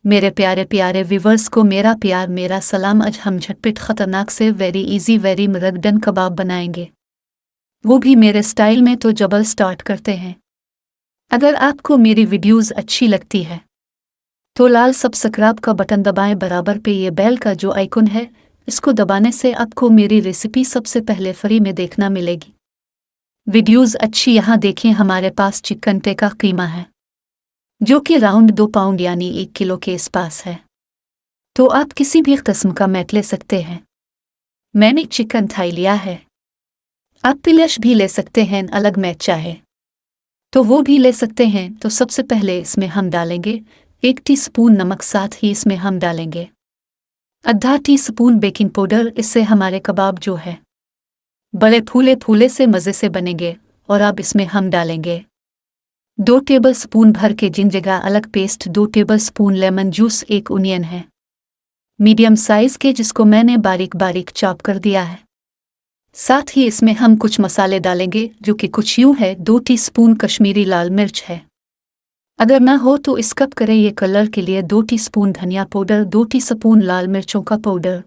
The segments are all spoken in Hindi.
मेरे प्यारे प्यारे व्यूवर्स को मेरा प्यार मेरा सलाम। आज हम झटपट खतरनाक से वेरी इजी वेरी मरगडन कबाब बनाएंगे, वो भी मेरे स्टाइल में। तो जबल स्टार्ट करते हैं। अगर आपको मेरी वीडियोस अच्छी लगती है तो लाल सब्सक्राइब का बटन दबाएं। बराबर पे ये बेल का जो आइकन है, इसको दबाने से आपको मेरी रेसिपी सबसे पहले फ्री में देखना मिलेगी। वीडियोस अच्छी यहाँ देखें। हमारे पास चिकन टिक्का कीमा है जो कि राउंड 2 पाउंड यानी 1 किलो के आसपास है। तो आप किसी भी किस्म का मैट ले सकते हैं। मैंने चिकन थाई लिया है। आप पिलश भी ले सकते हैं, अलग मैट चाहे तो वो भी ले सकते हैं। तो सबसे पहले इसमें हम डालेंगे 1 टीस्पून नमक, साथ ही इसमें हम डालेंगे आधा टीस्पून बेकिंग पाउडर। इससे हमारे कबाब जो है बड़े फूले फूले से मज़े से बनेंगे। और अब इसमें हम डालेंगे 2 टेबलस्पून भर के जिंजर अलग paste, 2 tablespoon lemon juice, 1 onion है मीडियम साइज के जिसको मैंने बारीक बारीक चॉप कर दिया है। साथ ही इसमें हम कुछ मसाले डालेंगे जो कि कुछ यूं है। 2 टीस्पून कश्मीरी लाल मिर्च है, अगर ना हो तो स्किप करें ये कलर के लिए। 2 टीस्पून धनिया पाउडर, 2 टीस्पून लाल मिर्चों का पाउडर,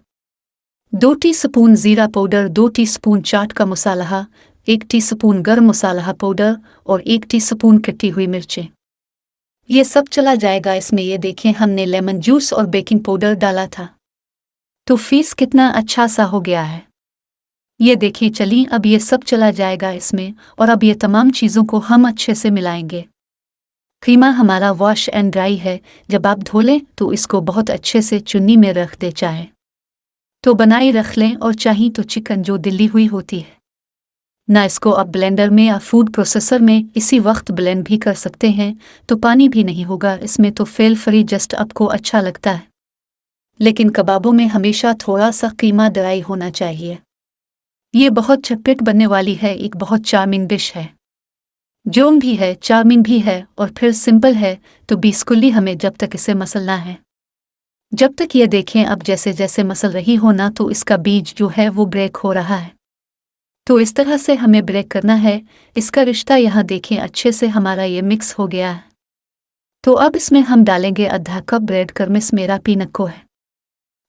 2 टीस्पून जीरा पाउडर, 2 टीस्पून चाट का मसाला, 1 टीस्पून गरम मसाला पाउडर और 1 टीस्पून कटी हुई मिर्चें। ये सब चला जाएगा इसमें। ये देखें, हमने लेमन जूस और बेकिंग पाउडर डाला था तो फीस कितना अच्छा सा हो गया है। ये देखिए। चलिए अब ये सब चला जाएगा इसमें और अब ये तमाम चीज़ों को हम अच्छे से मिलाएंगे। कीमा हमारा वॉश एंड ड्राई है। जब आप धो लें तो इसको बहुत अच्छे से चुन्नी में रख दे, चाहे तो बनाए रख लें और चाहिए तो चिकन जो दिल्ली हुई होती है ना, इसको आप ब्लेंडर में या फूड प्रोसेसर में इसी वक्त ब्लेंड भी कर सकते हैं। तो पानी भी नहीं होगा इसमें, तो फेल फ्री जस्ट आपको अच्छा लगता है। लेकिन कबाबों में हमेशा थोड़ा सा कीमा ड्राई होना चाहिए। ये बहुत झटपट बनने वाली है, एक बहुत चार्मिंग डिश है। जोम भी है, चार्मिंग भी है और फिर सिंपल है। तो बीसकुल्ली हमें जब तक इसे मसलना है, जब तक ये देखें अब जैसे जैसे मसल रही हो ना तो इसका बीज जो है वो ब्रेक हो रहा है। तो इस तरह से हमें ब्रेक करना है इसका रिश्ता। यहाँ देखें अच्छे से हमारा ये मिक्स हो गया है। तो अब इसमें हम डालेंगे आधा कप ब्रेड क्रम्स, मेरा पीनक को है।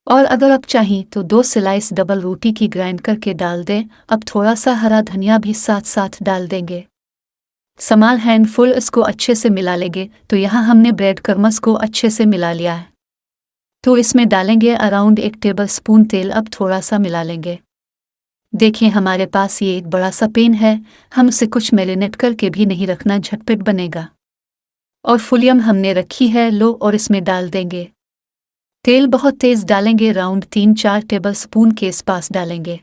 और अगर आप चाहें तो 2 स्लाइस डबल रोटी की ग्राइंड करके डाल दें। अब थोड़ा सा हरा धनिया भी साथ साथ डाल देंगे। स्मॉल हैंडफुल इसको अच्छे से मिला लेंगे। तो यहाँ हमने ब्रेड क्रम्स को अच्छे से मिला लिया है। तो इसमें डालेंगे अराउंड 1 टेबलस्पून तेल। अब थोड़ा सा मिला लेंगे। देखिए हमारे पास ये एक बड़ा सा पैन है, हम इसे कुछ मैरिनेट करके भी नहीं रखना, झटपट बनेगा। और फुलियम हमने रखी है लो और इसमें डाल देंगे तेल। बहुत तेज़ डालेंगे, राउंड 3-4 टेबलस्पून के आसपास डालेंगे।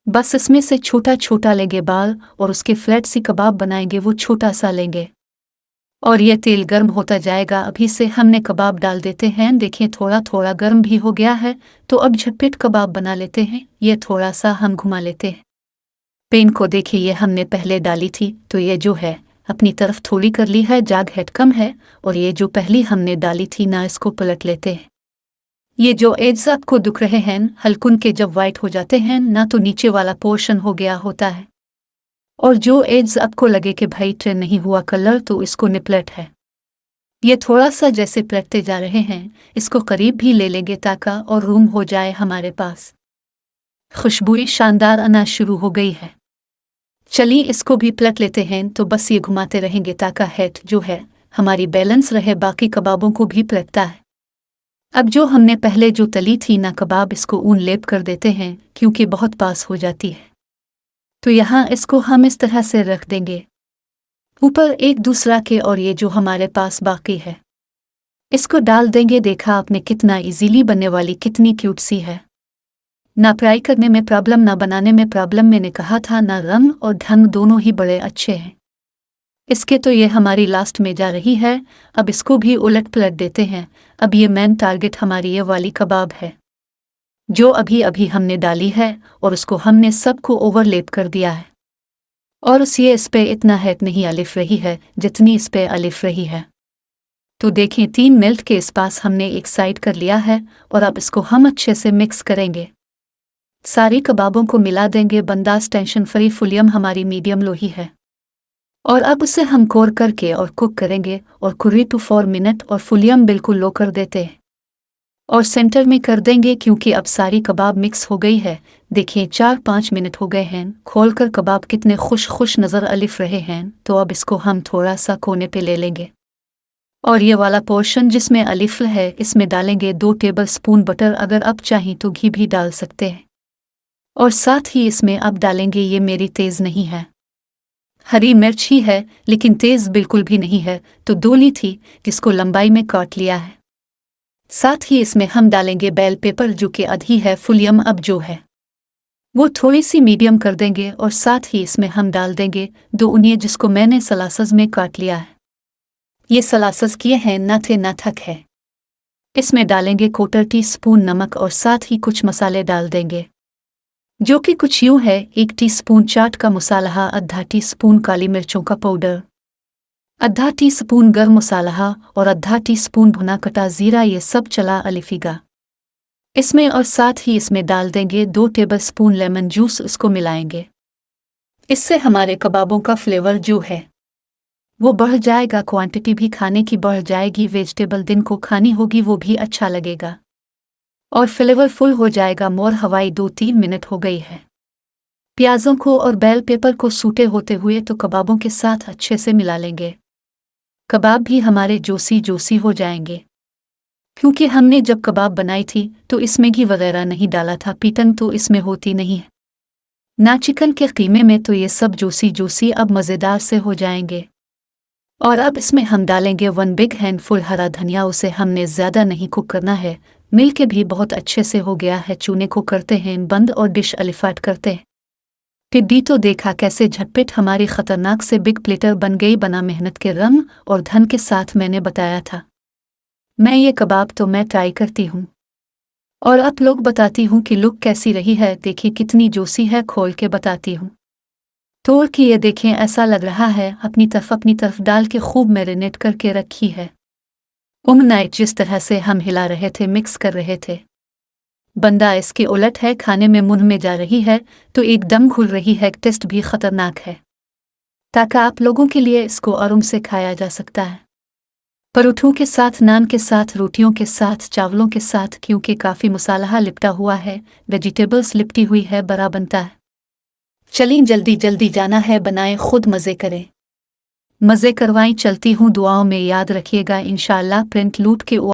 बस इसमें से छोटा छोटा लेंगे बाल और उसके फ्लैट सी कबाब बनाएंगे, वो छोटा सा लेंगे। और ये तेल गर्म होता जाएगा। अभी से हमने कबाब डाल देते हैं। देखें थोड़ा थोड़ा गर्म भी हो गया है। तो अब झटपट कबाब बना लेते हैं। ये थोड़ा सा हम घुमा लेते हैं पैन को। देखिए ये हमने पहले डाली थी तो ये जो है अपनी तरफ थोड़ी कर ली है, जाग हेड कम है। और ये जो पहली हमने डाली थी ना, इसको पलट लेते हैं। ये जो एड्स आपको दिख रहे हैं हल्कुन के, जब वाइट हो जाते हैं ना तो नीचे वाला पोर्शन हो गया होता है। और जो एड्स आपको लगे कि भाई ट्रेन नहीं हुआ कलर, तो इसको निपलट है। ये थोड़ा सा जैसे पलटते जा रहे हैं, इसको करीब भी ले लेंगे ताकि और रूम हो जाए हमारे पास। खुशबू शानदार आना शुरू हो गई है। चलिए इसको भी पलट लेते हैं। तो बस ये घुमाते रहेंगे ताकि हेड जो है हमारी बैलेंस रहे। बाकी कबाबों को भी पलटता है। अब जो हमने पहले जो तली थी ना कबाब, इसको ऊन लेप कर देते हैं क्योंकि बहुत पास हो जाती है। तो यहाँ इसको हम इस तरह से रख देंगे ऊपर एक दूसरा के। और ये जो हमारे पास बाकी है इसको डाल देंगे। देखा आपने कितना इजीली बनने वाली, कितनी क्यूट सी है ना। फ्राई करने में प्रॉब्लम ना बनाने में प्रॉब्लम, मैंने कहा था ना। रंग और ढंग दोनों ही बड़े अच्छे हैं इसके। तो ये हमारी लास्ट में जा रही है। अब इसको भी उलट पलट देते हैं। अब ये मेन टारगेट हमारी ये वाली कबाब है जो अभी अभी हमने डाली है और उसको हमने सबको ओवरलेप कर दिया है। और ये इस पे इतना हेड नहीं अलिफ रही है जितनी इस पे अलिफ रही है। तो देखें 3 मिनट के आसपास हमने एक साइड कर लिया है। और अब इसको हम अच्छे से मिक्स करेंगे, सारी कबाबों को मिला देंगे। बंदास टेंशन फ्री, फुलियम हमारी मीडियम लो ही है। और अब उसे हम कोर करके और कुक करेंगे और कुरी टू 4 मिनट और फुलियम बिल्कुल लो कर देते हैं और सेंटर में कर देंगे क्योंकि अब सारी कबाब मिक्स हो गई है। देखिए 4-5 मिनट हो गए हैं, खोलकर कबाब कितने खुश खुश नज़र अलिफ रहे हैं। तो अब इसको हम थोड़ा सा कोने पे ले लेंगे और ये वाला पोर्शन जिसमें अलिफ है इसमें डालेंगे 2 टेबल स्पून बटर, अगर आप चाहें तो घी भी डाल सकते हैं। और साथ ही इसमें अब डालेंगे, ये मेरी तेज़ नहीं है, हरी मिर्च ही है लेकिन तेज़ बिल्कुल भी नहीं है, तो 2 ली थी जिसको लंबाई में काट लिया है। साथ ही इसमें हम डालेंगे बेल पेपर जो कि आधी है, फुलियम अब जो है वो थोड़ी सी मीडियम कर देंगे और साथ ही इसमें हम डाल देंगे 2 अनियन जिसको मैंने सलासस में काट लिया है। ये सलासस किए हैं, न थे न थक है। इसमें डालेंगे 1/4 टीस्पून नमक और साथ ही कुछ मसाले डाल देंगे जो कि कुछ यूँ है: 1 टीस्पून चाट का मसाला, आधा टीस्पून काली मिर्चों का पाउडर, आधा टीस्पून गरम मसाला और आधा टीस्पून भुना कटा जीरा। ये सब चला अलिफिगा इसमें और साथ ही इसमें डाल देंगे 2 टेबलस्पून लेमन जूस, उसको मिलाएंगे। इससे हमारे कबाबों का फ्लेवर जो है वो बढ़ जाएगा, क्वांटिटी भी खाने की बढ़ जाएगी, वेजिटेबल दिन को खानी होगी वो भी अच्छा लगेगा और फ्लेवरफुल हो जाएगा। मोर हवाई 2-3 मिनट हो गई है। प्याज़ों को और बेल पेपर को सूटे होते हुए तो कबाबों के साथ अच्छे से मिला लेंगे। कबाब भी हमारे जोसी जोसी हो जाएंगे क्योंकि हमने जब कबाब बनाई थी तो इसमें घी वगैरह नहीं डाला था, पीटन तो इसमें होती नहीं है ना चिकन के कीमे में, तो ये सब जोसी जोसी अब मज़ेदार से हो जाएंगे। और अब इसमें हम डालेंगे 1 बिग हैंडफुल हरा धनिया, उसे हमने ज़्यादा नहीं कुक करना है, मिल के भी बहुत अच्छे से हो गया है। चूने को करते हैं बंद और डिश अलिफाट करते हैं। टिड्डी तो देखा कैसे झटपट हमारी ख़तरनाक से बिग प्लेटर बन गई, बना मेहनत के रंग और धन के साथ। मैंने बताया था मैं ये कबाब तो मैं ट्राई करती हूँ और आप लोग बताती हूँ कि लुक कैसी रही है। देखिए कितनी जोसी है, खोल के बताती हूँ। तोड़ के ये देखें, ऐसा लग रहा है अपनी तरफ डाल के खूब मैरिनेट करके रखी है। नाइट जिस तरह से हम हिला रहे थे, मिक्स कर रहे थे, बंदा इसके उलट है, खाने में मुंह में जा रही है तो एकदम घुल रही है। टेस्ट भी खतरनाक है, ताकि आप लोगों के लिए इसको आराम से खाया जा सकता है, परोठों के साथ, नान के साथ, रोटियों के साथ, चावलों के साथ, क्योंकि काफ़ी मसाला लिपटा हुआ है, वेजिटेबल्स लिपटी हुई है, बड़ा बनता है। चलिए जल्दी जल्दी जाना है, बनाएं, खुद मज़े करें, मज़े करवाएं। चलती हूँ, दुआओं में याद रखिएगा। इंशाअल्लाह प्रिंट लूट के